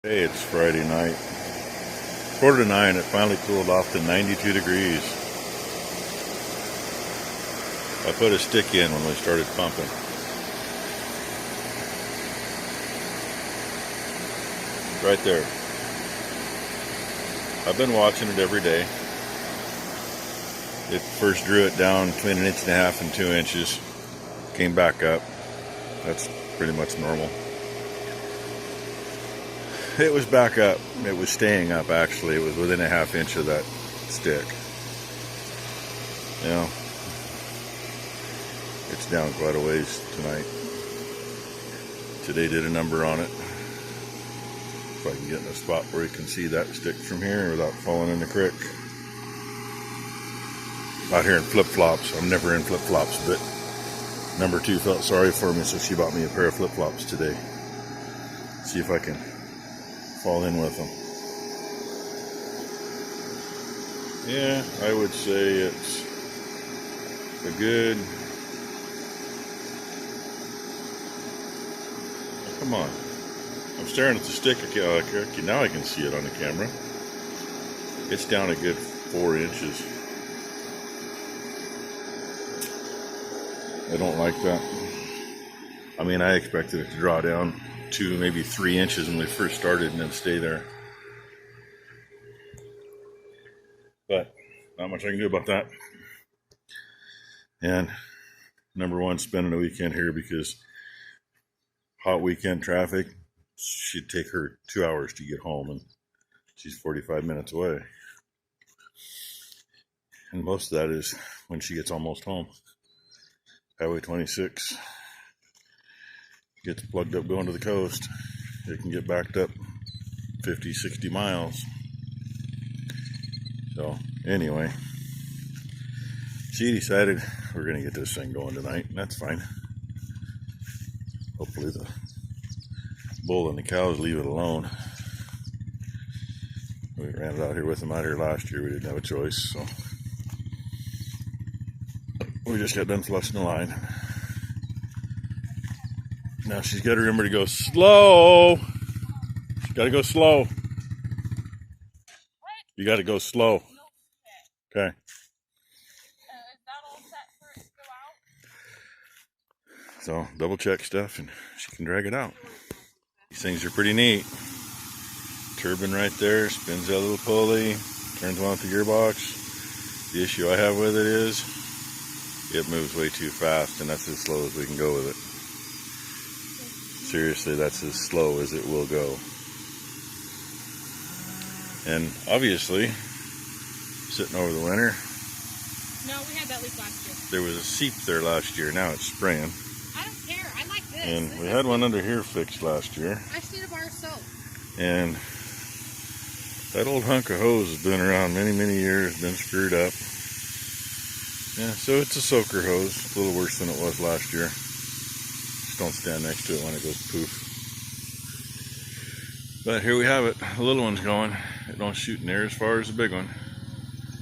Hey, it's Friday night. 8:45, it finally cooled off to 92 degrees. I put a stick in when we started pumping. Right there. I've been watching it every day. It first drew it down between 1.5 and 2 inches. Came back up. That's pretty much normal. It was back up. It was staying up, actually. It was within 1/2 inch of that stick. You know, it's down quite a ways tonight. Today did a number on it. If I can get in a spot where you can see that stick from here without falling in the creek. Out here in flip-flops. I'm never in flip-flops, but number 2 felt sorry for me, so she bought me a pair of flip-flops today. See if I can fall in with them. Yeah, I would say it's a good... Oh, come on. I'm staring at the stick. Okay, now I can see it on the camera. It's down a good 4 inches. I don't like that. I mean, I expected it to draw down 2, maybe 3 inches when we first started and then stay there. But not much I can do about that. And number 1, spending a weekend here because hot weekend traffic. She'd take her 2 hours to get home, and she's 45 minutes away. And most of that is when she gets almost home. Highway 26 gets plugged up going to the coast. It can get backed up 50, 60 miles. So anyway, she decided we're going to get this thing going tonight, and that's fine. Hopefully the bull and the cows leave it alone. We ran it out here with them out here last year. We didn't have a choice, so we just got done flushing the line. Now she's got to remember to go slow. She's got to go slow. What? You got to go slow. Okay. Is that all set for it to go out? So double check stuff and she can drag it out. These things are pretty neat. Turbine right there, spins that little pulley, turns on with the gearbox. The issue I have with it is it moves way too fast, and that's as slow as we can go with it. Seriously, that's as slow as it will go. And obviously, sitting over the winter. No, we had that leak last year. There was a seep there last year. Now it's spraying. I don't care. I like this. And this we had one under here fixed last year. I just need a bar of soap. And that old hunk of hose has been around many, many years, been screwed up. Yeah, so it's a soaker hose. It's a little worse than it was last year. Just don't stand next to it when it goes poof. But here we have it. The little one's going. It don't shoot near as far as the big one.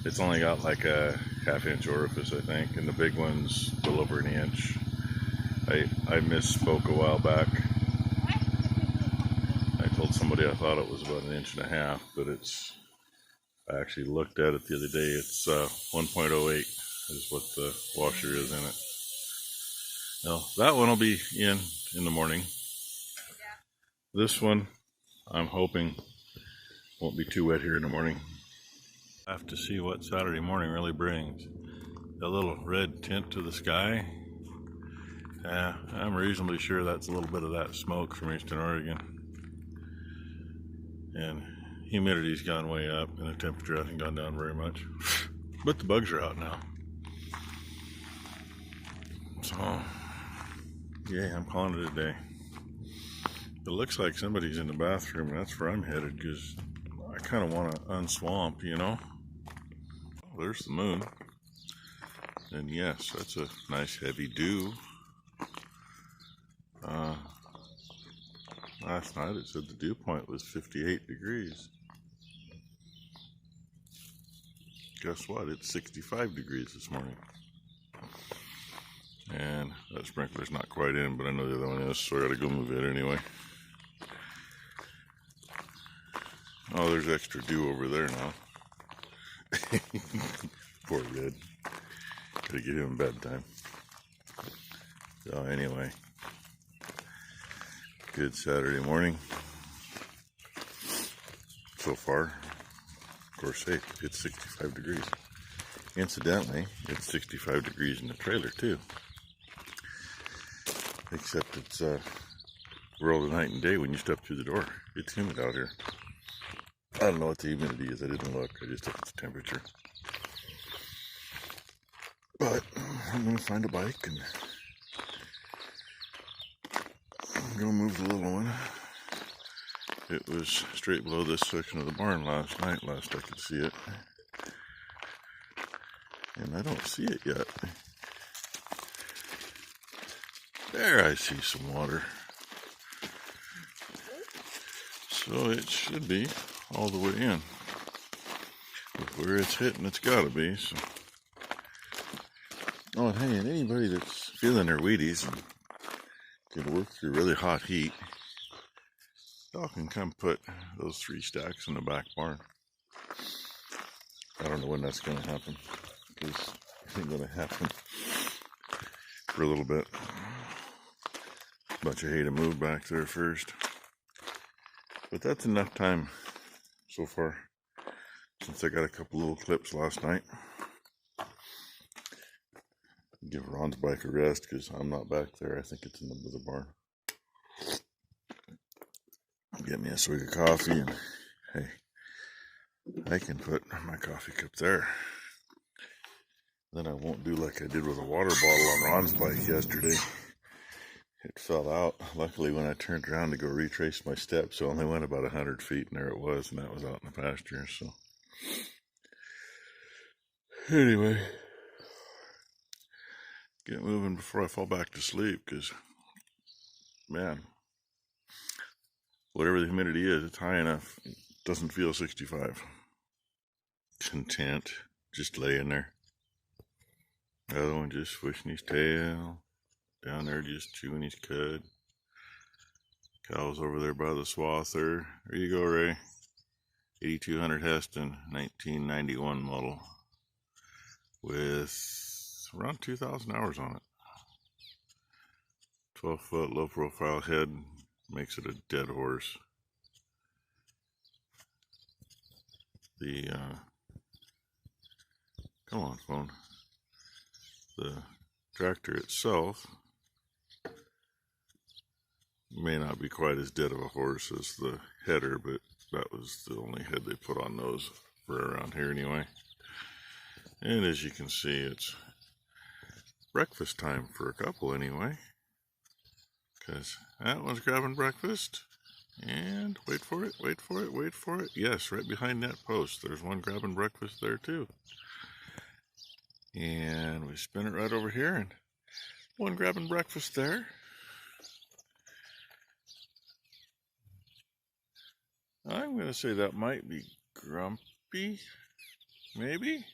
It's only got like a 1/2 inch orifice, I think, and the big one's a little over 1 inch. I misspoke a while back. I told somebody I thought it was about 1.5 inches, but it's, I actually looked at it the other day. It's 1.08 is what the washer is in it. Now, that one will be in the morning. Yeah. This one, I'm hoping, won't be too wet here in the morning. I have to see what Saturday morning really brings. A little red tint to the sky. I'm reasonably sure that's a little bit of that smoke from Eastern Oregon. And humidity's gone way up, and the temperature hasn't gone down very much. But the bugs are out now. So, yeah, I'm calling it a day. It looks like somebody's in the bathroom, and that's where I'm headed, because I kind of want to unswamp, you know? Oh, there's the moon. And yes, that's a nice heavy dew. Last night it said the dew point was 58 degrees. Guess what? It's 65 degrees this morning. And that sprinkler's not quite in, but I know the other one is, so I gotta go move it anyway. Oh, there's extra dew over there now. Poor Red. Gotta get him bedtime. So anyway, good Saturday morning so far. Of course, hey, it's 65 degrees. Incidentally, it's 65 degrees in the trailer too. Except it's world of night and day when you step through the door. It's humid out here. I don't know what the humidity is. I didn't look. I just looked at the temperature. But I'm going to find a bike and I'm going to move the little one. It was straight below this section of the barn last night, last I could see it. And I don't see it yet. There, I see some water. So it should be all the way in. With where it's hitting, it's got to be. So. Oh, and hey, and anybody that's feeling their Wheaties and can work through really hot heat, y'all can come put those 3 stacks in the back barn. I don't know when that's going to happen, because it ain't going to happen for a little bit. Bunch of hay to move back there first. But that's enough time so far, since I got a couple little clips last night. Give Ron's bike a rest, because I'm not back there. I think it's in the barn. Get me a swig of coffee, and hey, I can put my coffee cup there. Then I won't do like I did with a water bottle on Ron's bike yesterday. It fell out. Luckily, when I turned around to go retrace my steps, I only went about 100 feet, and there it was, and that was out in the pasture. So anyway, get moving before I fall back to sleep, because man, whatever the humidity is, it's high enough. It doesn't feel 65. Content, just laying there. The other one just swishing his tail. Down there just chewing his cud. Cow's over there by the swather. There you go, Ray. 8200 Heston, 1991 model. With around 2,000 hours on it. 12-foot low profile head makes it a dead horse. The, come on, phone. The tractor itself may not be quite as dead of a horse as the header, but that was the only head they put on those for around here anyway. And as you can see, it's breakfast time for a couple anyway, because that one's grabbing breakfast. And wait for it, wait for it, wait for it. Yes, right behind that post, there's one grabbing breakfast there too. And we spin it right over here, and one grabbing breakfast there. I'm going to say that might be Grumpy, maybe?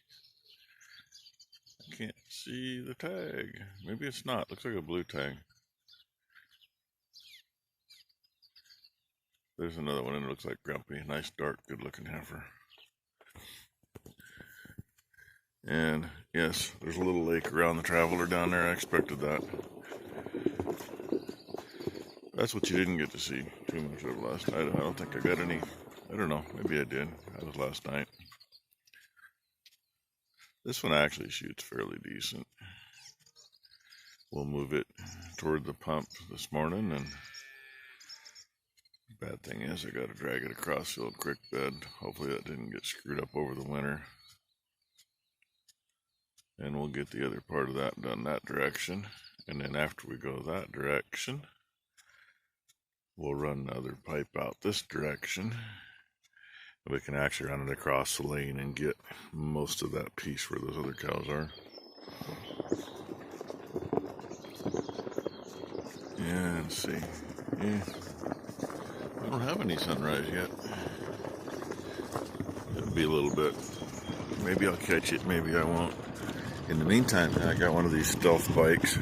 I can't see the tag. Maybe it's not. Looks like a blue tag. There's another one, and it looks like Grumpy. Nice, dark, good-looking heifer. And yes, there's a little lake around the Traveler down there. I expected that. That's what you didn't get to see too much of last night. I don't think I got any. I don't know. Maybe I did. That was last night. This one actually shoots fairly decent. We'll move it toward the pump this morning, and bad thing is I got to drag it across the old creek bed. Hopefully that didn't get screwed up over the winter. And we'll get the other part of that done that direction. And then after we go that direction, we'll run another pipe out this direction. We can actually run it across the lane and get most of that piece where those other cows are. Yeah, let's see. Yeah, I don't have any sunrise yet. It'll be a little bit. Maybe I'll catch it, maybe I won't. In the meantime, I got one of these stealth bikes.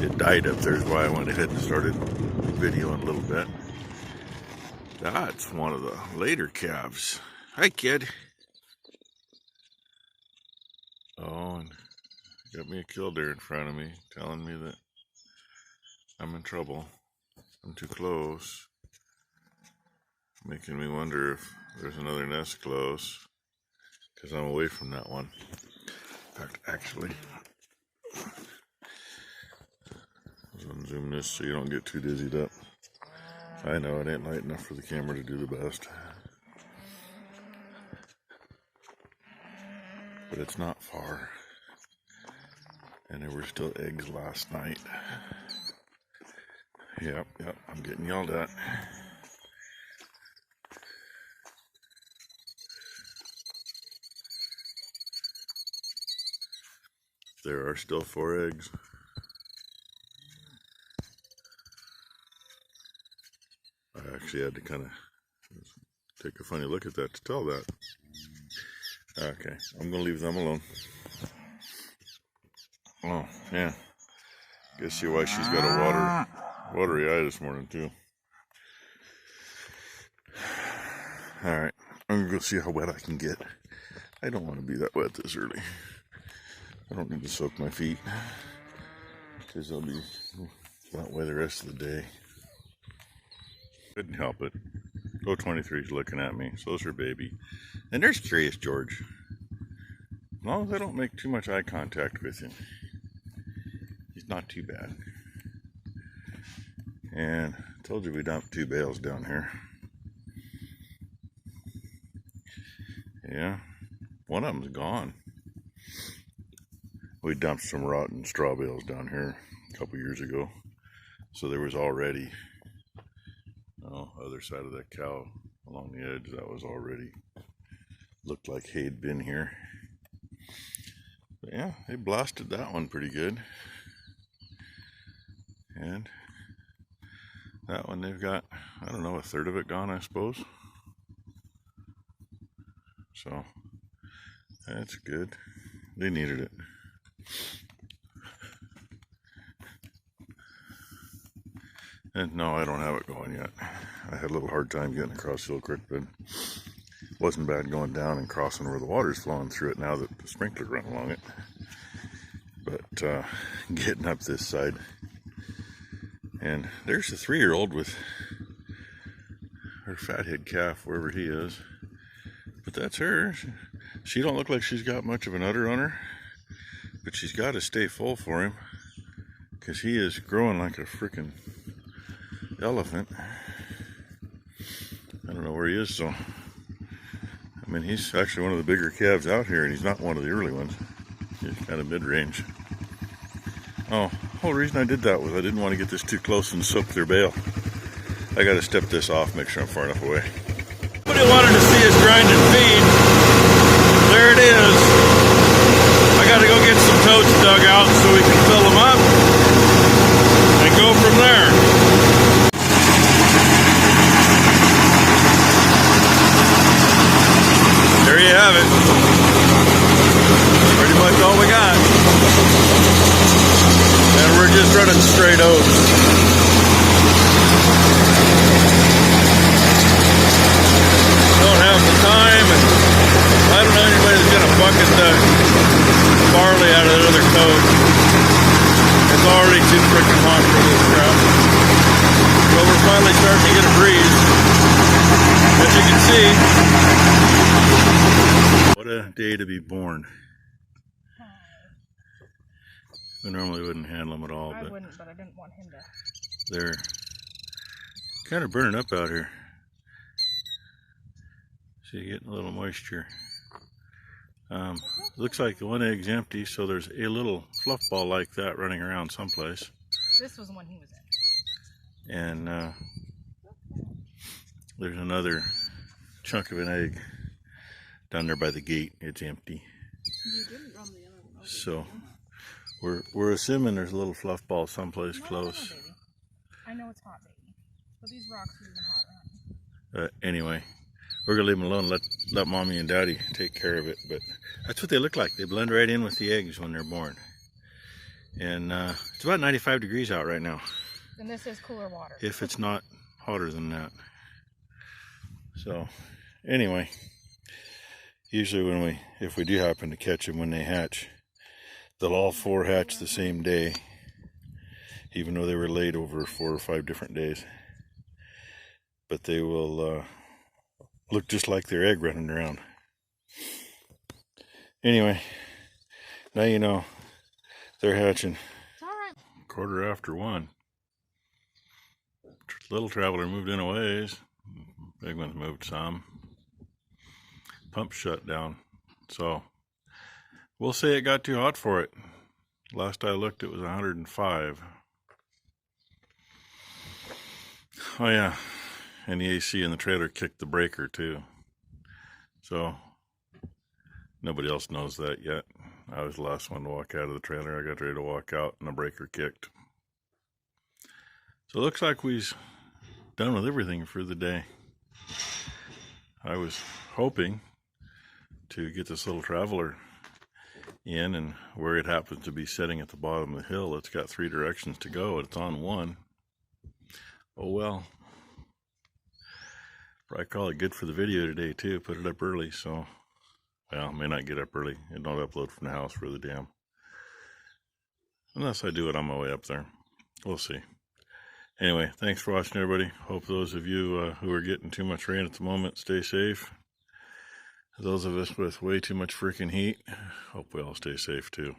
It died up there, is why I went ahead and started videoing a little bit. That's one of the later calves. Hi, kid. Oh, and got me a killdeer in front of me, telling me that I'm in trouble. I'm too close. Making me wonder if there's another nest close, because I'm away from that one. In fact, actually, I'll unzoom this so you don't get too dizzied up. I know it ain't light enough for the camera to do the best, but it's not far. And there were still eggs last night. Yep, I'm getting yelled at. There are still 4 eggs. I actually had to kind of take a funny look at that to tell that. Okay, I'm gonna leave them alone. Oh, yeah. Guess see why she's got a watery eye this morning too. Alright, I'm gonna go see how wet I can get. I don't want to be that wet this early. I don't need to soak my feet, because I'll be that way the rest of the day. Couldn't help it. O23 is looking at me, so's her baby. And there's Curious George. As long as I don't make too much eye contact with him, he's not too bad. And I told you we dumped 2 bales down here. Yeah, one of them's gone. We dumped some rotten straw bales down here a couple years ago. So there was already, other side of that cow along the edge, that was already, looked like hay had been here. But yeah, they blasted that one pretty good. And that one they've got, I don't know, 1/3 of it gone, I suppose. So that's good. They needed it. And no, I don't have it going yet. I had a little hard time getting across Hill Creek, but it wasn't bad going down and crossing where the water's flowing through it now that the sprinkler run along it. But getting up this side, and there's a 3-year-old with her fathead calf, wherever he is. But that's her. She don't look like she's got much of an udder on her, but she's got to stay full for him, because he is growing like a freaking elephant. I don't know where he is, so I mean, he's actually one of the bigger calves out here, and he's not one of the early ones. He's kind of mid-range. Oh, the whole reason I did that was I didn't want to get this too close and soak their bale. I got to step this off, make sure I'm far enough away. Somebody wanted to see us grind and feed. There it is. I got to go get some totes dug out so we can fill them up and go from there. There you have it. Pretty much all we got. And we're just running straight oats. Don't have the time, and I don't know anybody that's gonna bucket the barley out of the other toad. It's already too freaking hot for this crap. But we're finally starting to get a breeze. As you can see, what a day to be born. We normally wouldn't handle them at all, I but wouldn't, but I didn't want him to. they're kind of burning up out here. So you're getting a little moisture. Looks like the one egg's empty, so there's a little fluff ball like that running around someplace. This was the one he was in. And there's another chunk of an egg down there by the gate. It's empty. You didn't run the other one. So we're assuming there's a little fluff ball someplace No, close. baby. I know it's hot, baby. But these rocks are even hotter. Anyway, we're gonna leave them alone. Let mommy and daddy take care of it. But that's what they look like. They blend right in with the eggs when they're born. And it's about 95 degrees out right now. And this is cooler water. If it's not hotter than that. So, anyway, usually if we do happen to catch them when they hatch, they'll all 4 hatch the same day, even though they were laid over 4 or 5 different days. But they will look just like their egg running around. Anyway, now you know they're hatching. It's all right. 1:15. Little Traveler moved in a ways. Big one's moved some. Pump shut down. So we'll say it got too hot for it. Last I looked, it was 105. Oh yeah, and the AC in the trailer kicked the breaker too. So nobody else knows that yet. I was the last one to walk out of the trailer. I got ready to walk out and the breaker kicked. So it looks like we've done with everything for the day. I was hoping to get this Little Traveler in, and where it happens to be sitting at the bottom of the hill, it's got 3 directions to go. It's on one. Oh well. Probably call it good for the video today too. Put it up early, so well, may not get up early. It don't upload from the house for the dam. Unless I do it on my way up there. We'll see. Anyway, thanks for watching, everybody. Hope those of you who are getting too much rain at the moment stay safe. Those of us with way too much freaking heat, hope we all stay safe too.